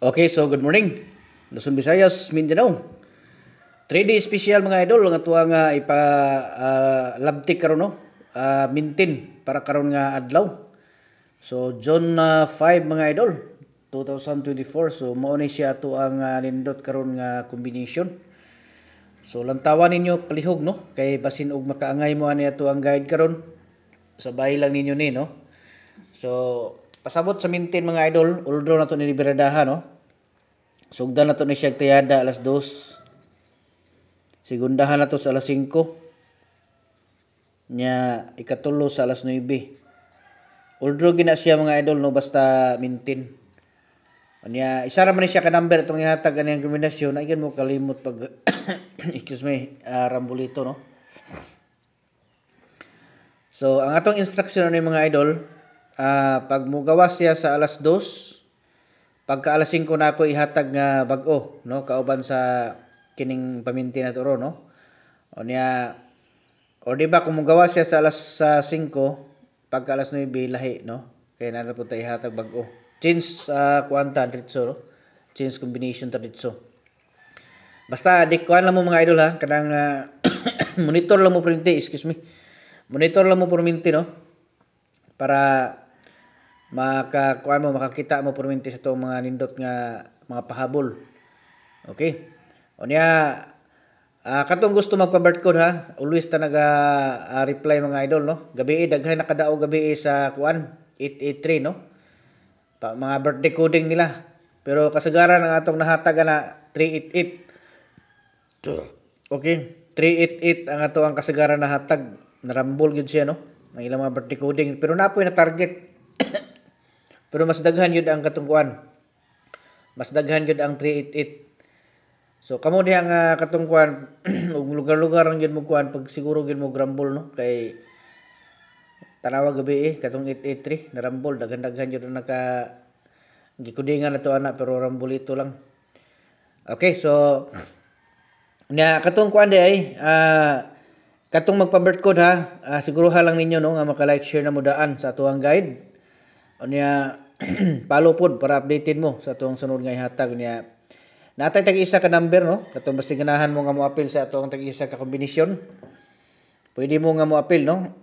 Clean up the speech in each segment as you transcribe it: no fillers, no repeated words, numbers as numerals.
Okay, so good morning. Luzon, Visayas, Mindanao. 3-day special mga idol nga tuwa nga ipa labtik karon no. Mintin para karon nga adlaw. So June 5 mga idol 2024. So mao ni siya ato ang nindot karon nga combination. So lantawan ninyo palihog no kay basin og makaangay mo ani ato ang guide karon. Sabay lang ninyo ni no. So pasabot sa mintin mga idol, although na to ni liberadahan no. Sugdan na to ni siya tiyada alas 2. Segundahan na to sa alas 5. Nya ikatulo sa alas 9. Although gina siya mga idol no basta mintin. Nya isa ra man siya ka number itong ihatag ani ang kombinasyon, ay mo kalimot pag excuse me, rambulito no. So ang atong instruction ni mga idol, pag mugawas siya sa alas 2, pagka alas 5 na ako ihatag nga bag-o no kauban sa kining paminti na turo no. O niya o di ba kung mugawas siya sa alas 5, pagka alas 9 lahi no. Kaya na po tayo ihatag bag-o. Change kuanta diretso no. Change combination ta diretso. Basta dikuan lang mo mga idol ha, kanang monitor lang mo perminti, excuse me. Monitor lang mo perminti no. Para makakuan mo, makakita mo perminti sa itong mga nindot nga mga pahabol. Okay? O niya, katong gusto magpa-birth code ha, always ta naga-reply mga idol no. Gabi daghay nakadao gabi sa kuan 883 no. Mga birthday coding nila. Pero kasagaran ang atong nahatag na 388. Okay, 388 ang ato ang kasagaran nahatag. Narambol gyud siya no. Ang ilang mga birthday coding pero napoy na target. Pero mas daghan yun ang katungkuan. Mas daghan yun ang 388. So kamo diha nga katungkuan ug lugar-lugar ang yun mo kuan pag siguro gyud mo grambol no kay tanawa gabi katong 883 narambol daghan-daghan yun naka gikudingan na to ana pero rambolito lang. Okay, so nya katong kuan di ay katong magpa-birth code ha, siguruha lang ninyo no nga maka-like share na mo daan sa atuang guide. Unya follow pod para updated mo sa atuang sunod nga ihatag niya. Natay tag-isa ka number no, katong basta ganahan mo nga mo apil sa atuang tag-isa ka kombinasyon. Pwede mo nga mo apil no.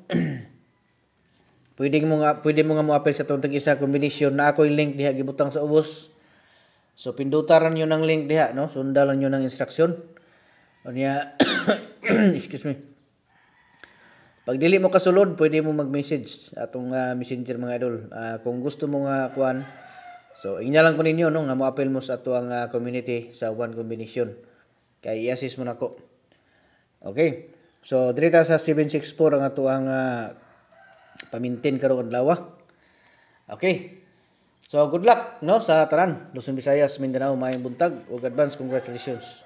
pwede mo nga mo apil sa atuang tag-isa kombinasyon na ako yung link diha gibutang sa ubos. So pindutaran niyo ng link diha no, sundan lang niyo ng instruction. Unya excuse me. Pag dili mo kasulod, pwede mo mag-message atong messenger mga idol. Kung gusto mo nga kuan, so inya lang ko ninyo no nga mo-appeal mo sa atuang community sa one combination. Kay i-assist mo nako. Okay. So direta sa 764 ang atuang pamintin karong adlaw. Okay. So good luck no sa tanan Luzon, Visayas, Mindanao, maayong buntag ug advance congratulations.